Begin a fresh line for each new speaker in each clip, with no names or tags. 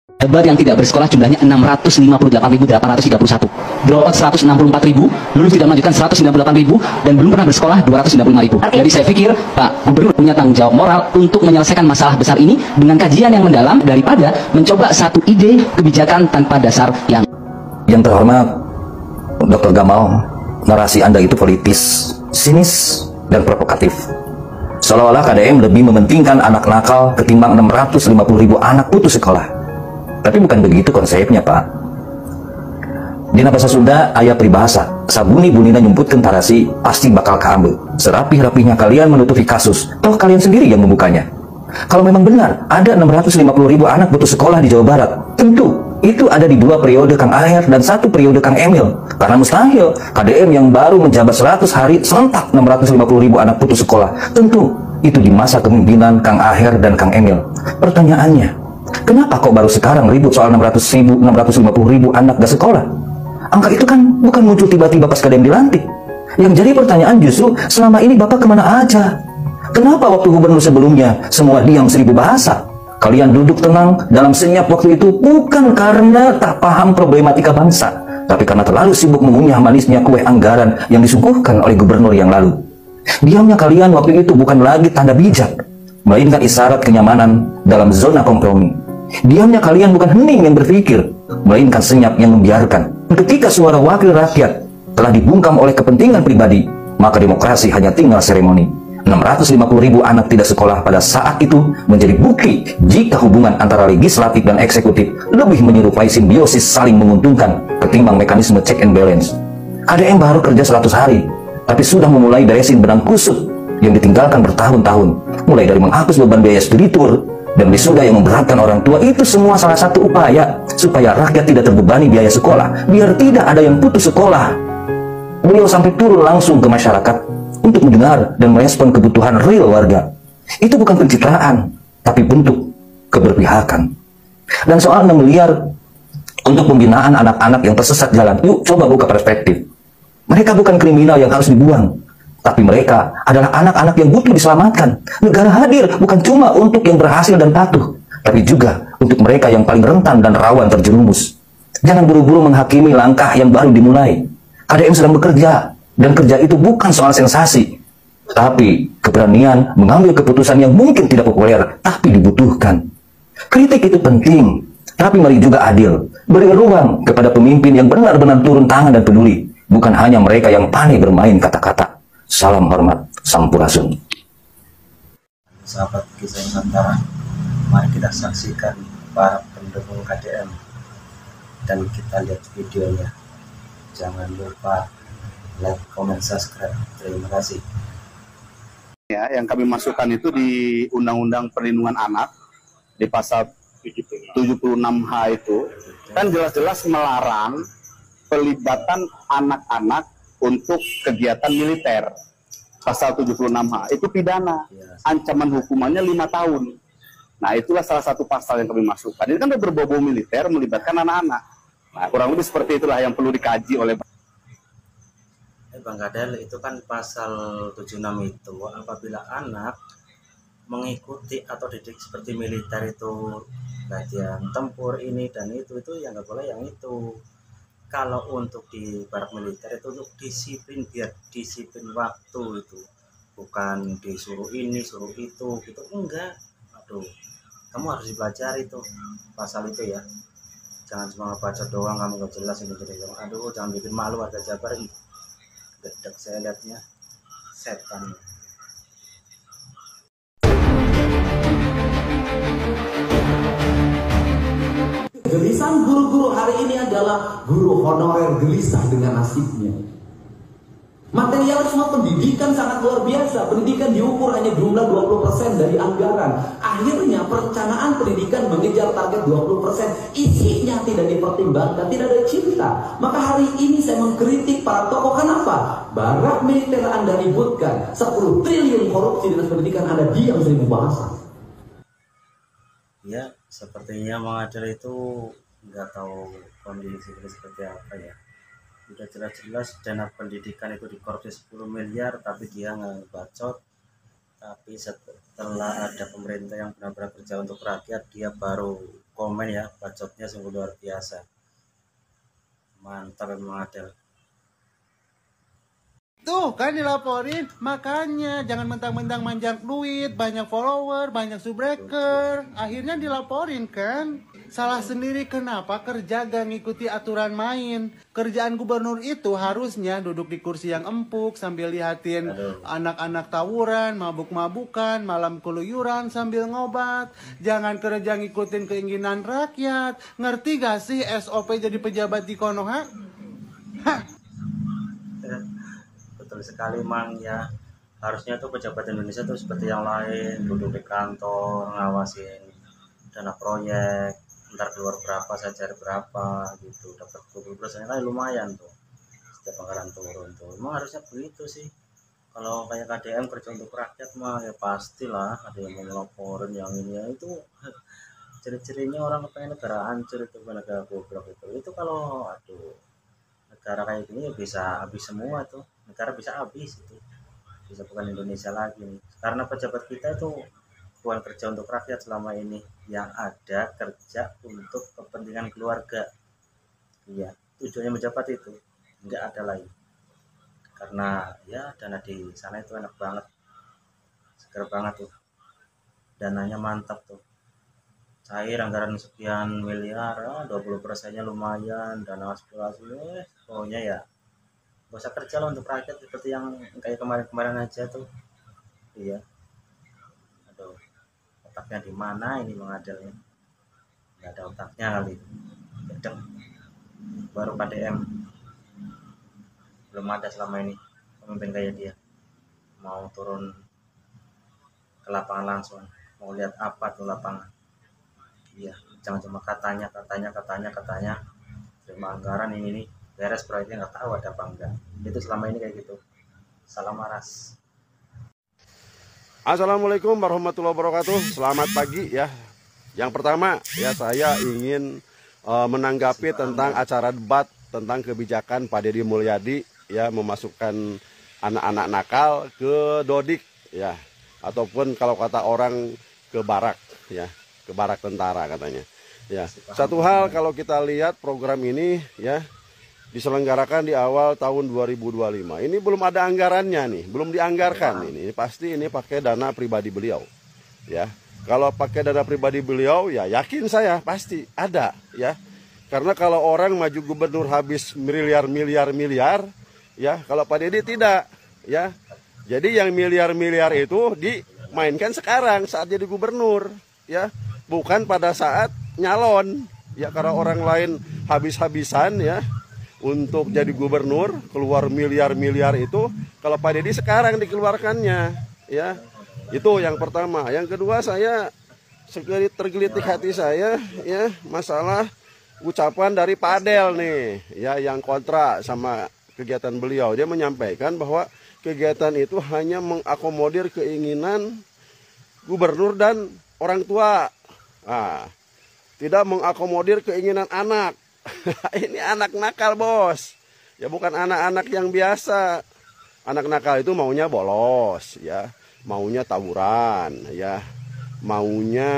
Jabar yang tidak bersekolah jumlahnya 658.831, dropout 164.000, lulus tidak melanjutkan 198.000, dan belum pernah bersekolah 295.000. Jadi saya pikir Pak Gubernur punya tanggung jawab moral untuk menyelesaikan masalah besar ini dengan kajian yang mendalam daripada mencoba satu ide kebijakan tanpa dasar yang
terhormat Dr. Gamal, narasi Anda itu politis, sinis, dan provokatif. Seolah-olah KDM lebih mementingkan anak nakal ketimbang 650.000 anak putus sekolah. Tapi bukan begitu konsepnya, Pak. Dina bahasa Sunda aya peribahasa, sabuni bunina nyumputkeun tarasi pasti bakal kaambe. Serapih-rapihnya kalian menutupi kasus, toh kalian sendiri yang membukanya. Kalau memang benar ada 650.000 anak putus sekolah di Jawa Barat, tentu itu ada di 2 periode Kang Aher dan 1 periode Kang Emil. Karena mustahil KDM yang baru menjabat 100 hari serentak 650.000 anak putus sekolah. Tentu itu di masa kepemimpinan Kang Aher dan Kang Emil. Pertanyaannya, kenapa kok baru sekarang ribut soal 650.000 anak gak sekolah? Angka itu kan bukan muncul tiba-tiba pas KDM dilantik. Yang jadi pertanyaan justru selama ini Bapak kemana aja? Kenapa waktu gubernur sebelumnya semua diam 1000 bahasa? Kalian duduk tenang dalam senyap waktu itu bukan karena tak paham problematika bangsa, tapi karena terlalu sibuk mengunyah manisnya kue anggaran yang disuguhkan oleh gubernur yang lalu. Diamnya kalian waktu itu bukan lagi tanda bijak, melainkan isyarat kenyamanan dalam zona kompromi. Diamnya kalian bukan hening yang berpikir, melainkan senyap yang membiarkan. Ketika suara wakil rakyat telah dibungkam oleh kepentingan pribadi, maka demokrasi hanya tinggal seremoni. 650.000 anak tidak sekolah pada saat itu menjadi bukti jika hubungan antara legislatif dan eksekutif lebih menyerupai simbiosis saling menguntungkan ketimbang mekanisme check and balance. KDM baru kerja 100 hari, tapi sudah memulai beresin benang kusut yang ditinggalkan bertahun-tahun, mulai dari menghapus beban biaya studi tour dan wisuda yang memberatkan orang tua. Itu semua salah satu upaya supaya rakyat tidak terbebani biaya sekolah, biar tidak ada yang putus sekolah. Beliau sampai turun langsung ke masyarakat untuk mendengar dan merespon kebutuhan real warga. Itu bukan pencitraan, tapi bentuk keberpihakan. Dan soal 6 miliar untuk pembinaan anak-anak yang tersesat jalan, yuk coba buka perspektif. Mereka bukan kriminal yang harus dibuang, tapi mereka adalah anak-anak yang butuh diselamatkan. Negara hadir bukan cuma untuk yang berhasil dan patuh, tapi juga untuk mereka yang paling rentan dan rawan terjerumus. Jangan buru-buru menghakimi langkah yang baru dimulai. KDM sedang bekerja, dan kerja itu bukan soal sensasi, tapi keberanian mengambil keputusan yang mungkin tidak populer, tapi dibutuhkan. Kritik itu penting, tapi mari juga adil. Beri ruang kepada pemimpin yang benar-benar turun tangan dan peduli, bukan hanya mereka yang pandai bermain kata-kata. Salam hormat, Sampurasun.
Sahabat Kisah Nusantara, mari kita saksikan para pendukung KDM dan kita lihat videonya. Jangan lupa like, comment, subscribe. Terima kasih.
Ya, yang kami masukkan itu di Undang-Undang Perlindungan Anak di pasal 76H itu kan jelas-jelas melarang pelibatan anak-anak untuk kegiatan militer. Pasal 76H itu pidana, ancaman hukumannya 5 tahun. Nah, itulah salah satu pasal yang kami masukkan. Ini kan berbau-bau militer melibatkan anak-anak. Nah, kurang lebih seperti itulah yang perlu dikaji oleh
Bang Kadel. Itu kan pasal 76 itu apabila anak mengikuti atau didik seperti militer itu latihan tempur ini dan itu ya nggak boleh yang itu. Kalau untuk di barak militer itu untuk disiplin, biar disiplin waktu itu, bukan disuruh ini suruh itu gitu, enggak. Aduh, kamu harus dipelajari tuh pasal itu ya, jangan cuma baca doang kamu nggak jelas ini jadi. Aduh, jangan bikin malu warga Jabar ini. Gedek saya lihatnya, setan.
Gelisahan guru-guru hari ini adalah guru honorer gelisah dengan nasibnya. Materialisme pendidikan sangat luar biasa. Pendidikan diukur hanya jumlah 20% dari anggaran. Akhirnya perencanaan pendidikan mengejar target 20%. Isinya tidak dipertimbangkan, tidak ada cinta. Maka hari ini saya mengkritik para tokoh. Kenapa? Barak militer Anda ributkan, 10 triliun korupsi dinas pendidikan Anda diam 1000 bahasa.
Ya, sepertinya mengajar itu nggak tahu kondisi seperti apa ya. Udah jelas-jelas dana pendidikan itu dikorupsi 10 miliar, tapi dia nggak bacot. Tapi setelah ada pemerintah yang benar-benar kerja untuk rakyat, dia baru komen ya, bacotnya sungguh luar biasa. Mantap memang Adel.
Tuh kan dilaporin, makanya jangan mentang-mentang manjang duit, banyak follower, banyak subbreaker, akhirnya dilaporin kan. Salah sendiri kenapa kerja gak ngikuti aturan main. Kerjaan gubernur itu harusnya duduk di kursi yang empuk sambil lihatin anak-anak tawuran, mabuk-mabukan, malam keluyuran sambil ngobat. Jangan kerja ngikutin keinginan rakyat. Ngerti gak sih SOP jadi pejabat di Konoha? Hah?
Betul sekali Mang ya. Harusnya tuh pejabat Indonesia tuh seperti yang lain, duduk di kantor, ngawasin dana proyek, ntar keluar berapa saya cari berapa gitu, dapat 20% kan lumayan tuh setiap anggaran turun tuh. Emang harusnya begitu sih. Kalau kayak KDM kerja untuk rakyat mah ya pastilah ada yang mau ngelaporin yang ini ya, itu ciri-cirinya orang kepengen negara hancur, itu negara goblok itu kalau aduh negara kayak gini ya bisa habis semua tuh, negara bisa habis itu, bisa bukan Indonesia lagi nih. Karena pejabat kita itu bukan kerja untuk rakyat selama ini, yang ada kerja untuk kepentingan keluarga. Iya, tujuannya menjabat itu nggak ada lain. Karena ya dana di sana itu enak banget, seger banget tuh, dananya mantap tuh, cair anggaran sekian miliar, 20%-nya lumayan, dana aspirasi, pokoknya ya gak usah kerja lah untuk rakyat seperti yang kayak kemarin-kemarin aja tuh. Iya, aduh, otaknya di mana ini Bang Adel ini? Nggak ada otaknya kali. Gedek. Baru KDM belum ada selama ini pemimpin kayak dia. Mau turun ke lapangan langsung, mau lihat apa tuh lapangan. Iya, jangan cuma katanya. Terima anggaran ini nih, beres proyeknya nggak tahu ada apa enggak. Itu selama ini kayak gitu. Salam Aras.
Assalamualaikum warahmatullahi wabarakatuh. Selamat pagi ya. Yang pertama ya, saya ingin menanggapi tentang acara debat tentang kebijakan Pak Deddy Mulyadi ya, memasukkan anak-anak nakal ke Dodik ya, ataupun kalau kata orang ke barak ya, ke barak tentara katanya. Ya, satu hal kalau kita lihat program ini ya diselenggarakan di awal tahun 2025. Ini belum ada anggarannya nih, belum dianggarkan ini. Pasti ini pakai dana pribadi beliau. Ya. Kalau pakai dana pribadi beliau ya yakin saya pasti ada ya. Karena kalau orang maju gubernur habis miliar ya, kalau Pak Deddy tidak ya. Jadi yang miliar itu dimainkan sekarang saat jadi gubernur ya, bukan pada saat nyalon ya, karena orang lain habis-habisan ya untuk jadi gubernur, keluar miliar itu, kalau Pak Deddy sekarang dikeluarkannya ya. Itu yang pertama. Yang kedua, saya tergelitik hati saya ya masalah ucapan dari Pak Adel nih ya, yang kontra sama kegiatan beliau. Dia menyampaikan bahwa kegiatan itu hanya mengakomodir keinginan gubernur dan orang tua, tidak mengakomodir keinginan anak. Ini anak nakal bos ya, bukan anak-anak yang biasa. Anak nakal itu maunya bolos ya, maunya tawuran ya, maunya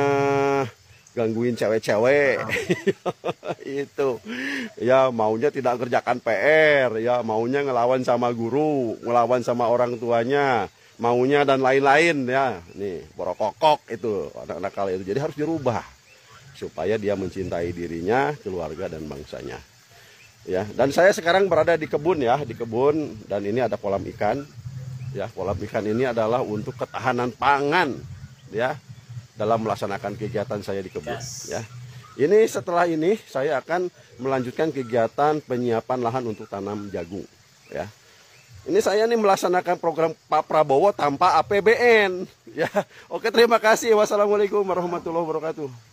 gangguin cewek-cewek itu ya, maunya tidak kerjakan PR ya, maunya ngelawan sama guru, ngelawan sama orang tuanya, maunya dan lain-lain ya. Nih borokokok itu anak nakal itu. Jadi harus dirubah supaya dia mencintai dirinya, keluarga dan bangsanya. Ya, dan saya sekarang berada di kebun ya, di kebun, dan ini ada kolam ikan. Ya, kolam ikan ini adalah untuk ketahanan pangan ya dalam melaksanakan kegiatan saya di kebun ya. Ini setelah ini saya akan melanjutkan kegiatan penyiapan lahan untuk tanam jagung ya. Ini saya nih melaksanakan program Pak Prabowo tanpa APBN ya. Oke, terima kasih. Wassalamualaikum warahmatullahi wabarakatuh.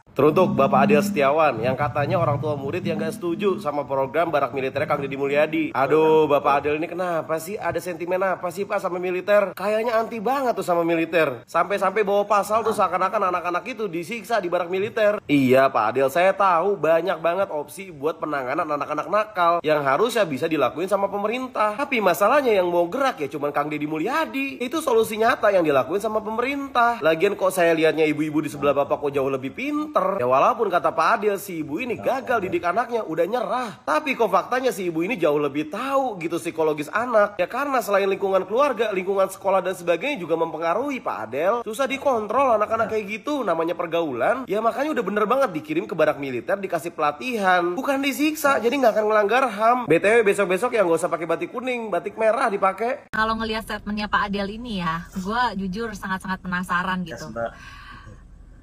Teruntuk Bapak Adel Setiawan yang katanya orang tua murid yang gak setuju sama program barak militer Kang Deddy Mulyadi. Aduh, Bapak Adel ini kenapa sih? Ada sentimen apa sih Pak sama militer? Kayaknya anti banget tuh sama militer. Sampai-sampai bawa pasal tuh seakan-akan anak-anak itu disiksa di barak militer. Iya Pak Adel, saya tahu banyak banget opsi buat penanganan anak-anak nakal yang harusnya bisa dilakuin sama pemerintah. Tapi masalahnya yang mau gerak ya cuman Kang Deddy Mulyadi. Itu solusi nyata yang dilakuin sama pemerintah. Lagian kok saya lihatnya ibu-ibu di sebelah Bapak kok jauh lebih pinter Ya walaupun kata Pak Adil si ibu ini gagal didik anaknya, udah nyerah. Tapi kok faktanya si ibu ini jauh lebih tahu gitu psikologis anak. Ya karena selain lingkungan keluarga, lingkungan sekolah dan sebagainya juga mempengaruhi Pak Adel. Susah dikontrol anak-anak kayak gitu, namanya pergaulan. Ya makanya udah bener banget dikirim ke barak militer, dikasih pelatihan. Bukan disiksa, jadi nggak akan melanggar HAM. BTW besok-besok ya nggak usah pakai batik kuning, batik merah dipakai.
Kalau ngelihat statementnya Pak Adel ini ya, gue jujur sangat-sangat penasaran gitu.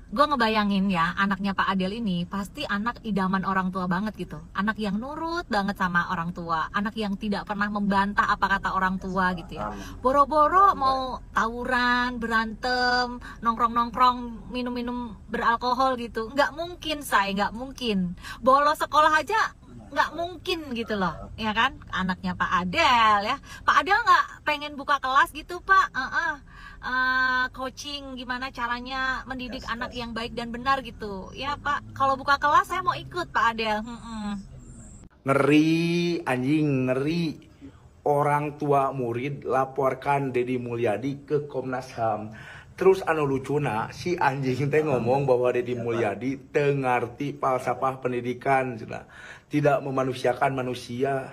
Gue ngebayangin ya, anaknya Pak Adel ini pasti anak idaman orang tua banget gitu. Anak yang nurut banget sama orang tua, anak yang tidak pernah membantah apa kata orang tua gitu ya. Boro-boro mau tawuran, berantem, nongkrong-nongkrong, minum-minum beralkohol gitu. Nggak mungkin, nggak mungkin. Bolos sekolah aja nggak mungkin gitu loh, ya kan? Anaknya Pak Adel ya. Pak Adel nggak pengen buka kelas gitu Pak? Coaching gimana caranya mendidik anak yang baik dan benar gitu ya Pak. Kalau buka kelas saya mau ikut Pak Adel.
Ngeri, anjing ngeri. Orang tua murid laporkan Deddy Mulyadi ke Komnas HAM. Terus anu lucuna si anjing teh ngomong bahwa Deddy Mulyadi teu ngarti falsafah pendidikan, tidak memanusiakan manusia.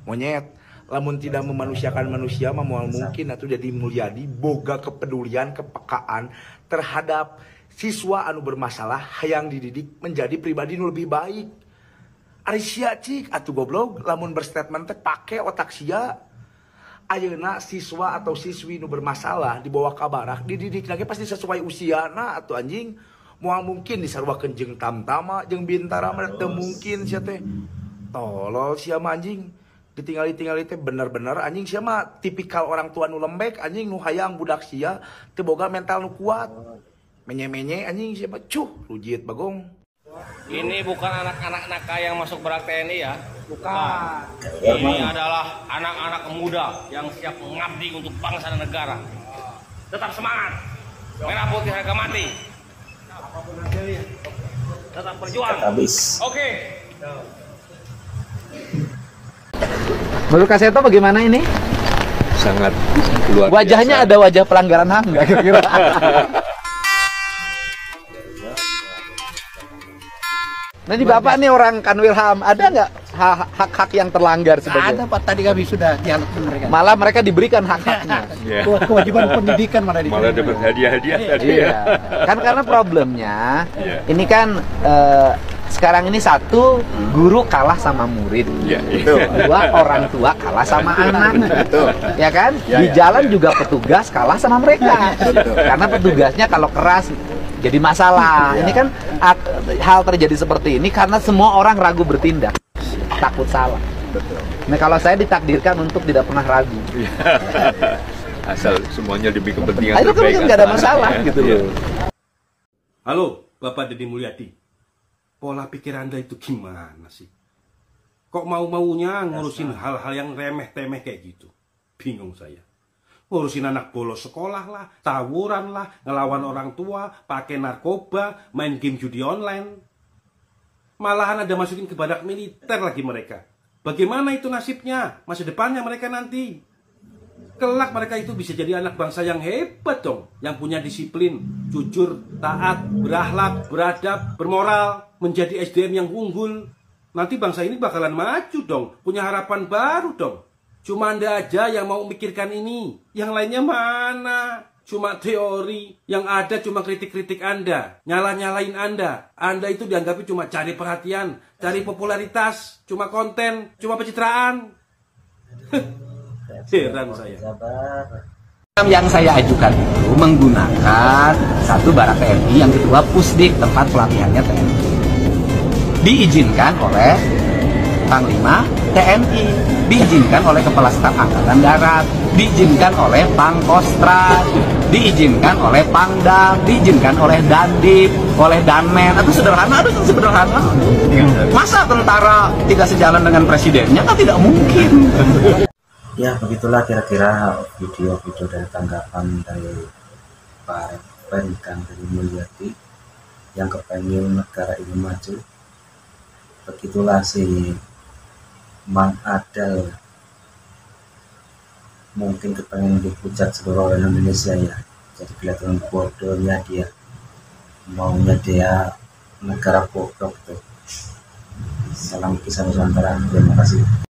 Monyet, lamun tidak memanusiakan manusia mah moal mungkin atuh Deddy Mulyadi boga kepedulian, kepekaan terhadap siswa anu bermasalah hayang dididik menjadi pribadi nu lebih baik. Ari sia cik atuh goblok lamun berstatement teh pake otak sia. Ayeuna siswa atau siswi nu bermasalah dibawa ka barak dididik lagi pasti sesuai usiana atuh anjing. Moal mungkin disarwakeun jeung Tamtama jeung Bintara mah teu mungkin sia teh. Tolol sia mah anjing. Ditinggali-tinggali teh bener-bener anjing sia mah tipikal orang tua nu lembek anjing nu hayang budak sia teu boga mental nu kuat. Menye-menye anjing sia mah cuh rujit bagong.
Ini bukan anak-anak nakal yang masuk barak TNI ya. Bukan. Ini adalah anak-anak muda yang siap mengabdi untuk bangsa dan negara. Tetap semangat. Merah putih harga mati. Apapun hasilnya. Tetap berjuang.
Habis.
Oke.
Menurut Kak Seto bagaimana ini?
Sangat luar biasa.
Wajahnya ada wajah pelanggaran HAM nggak kira-kira? Nanti Bapak nih orang Kanwil HAM, ada nggak hak-hak yang terlanggar sebagai?
Ada Pak, tadi kami sudah dialog dengan mereka.
Malah mereka diberikan hak-haknya.
Kewajiban pendidikan malah
dapat hadiah-hadiah tadi.
Iya. Kan karena problemnya ini kan sekarang ini satu guru kalah sama murid, dua orang tua kalah sama anak, ya kan? Di jalan juga petugas kalah sama mereka, karena petugasnya kalau keras jadi masalah. Ini kan hal terjadi seperti ini karena semua orang ragu bertindak, takut salah. Nah kalau saya ditakdirkan untuk tidak pernah ragu,
asal semuanya demi kepentingan
itu kan nggak ada masalah gitu loh.
Halo Bapak Deddy Mulyadi, pola pikir Anda itu gimana sih? Kok mau-maunya ngurusin hal-hal yang remeh-temeh kayak gitu? Bingung saya. Ngurusin anak bolos sekolah lah, tawuran lah, ngelawan orang tua, pakai narkoba, main game judi online. Malahan ada masukin ke barak militer lagi mereka. Bagaimana itu nasibnya? Masa depannya mereka nanti? Kelak mereka itu bisa jadi anak bangsa yang hebat dong. Yang punya disiplin, jujur, taat, berakhlak, beradab, bermoral, menjadi SDM yang unggul. Nanti bangsa ini bakalan maju dong, punya harapan baru dong. Cuma Anda aja yang mau memikirkan ini. Yang lainnya mana? Cuma teori. Yang ada cuma kritik-kritik Anda. Nyalah-nyalahin Anda. Anda itu dianggapnya cuma cari perhatian, cari popularitas, cuma konten, cuma pencitraan. Heran saya.
Yang saya ajukan itu menggunakan satu barak TNI, yang kedua Pusdik, tempat pelatihannya TNI. Diizinkan oleh Panglima TNI, diizinkan oleh Kepala Staf Angkatan Darat, diizinkan oleh Pangkostrat, diizinkan oleh Pangdam, diizinkan oleh Dandim, oleh Danmen. Itu sederhana, itu sederhana. Masa tentara tidak sejalan dengan presidennya? Kan tidak mungkin.
Ya begitulah kira-kira video-video dari tanggapan dari Pak Deddy Mulyadi yang kepengen negara ini maju. Begitulah si Mang Adel mungkin kepengen dihujat seluruh orang Indonesia ya. Jadi kelihatan bodohnya dia, maunya dia negara bodoh tuh. Salam kisah Nusantara, terima kasih.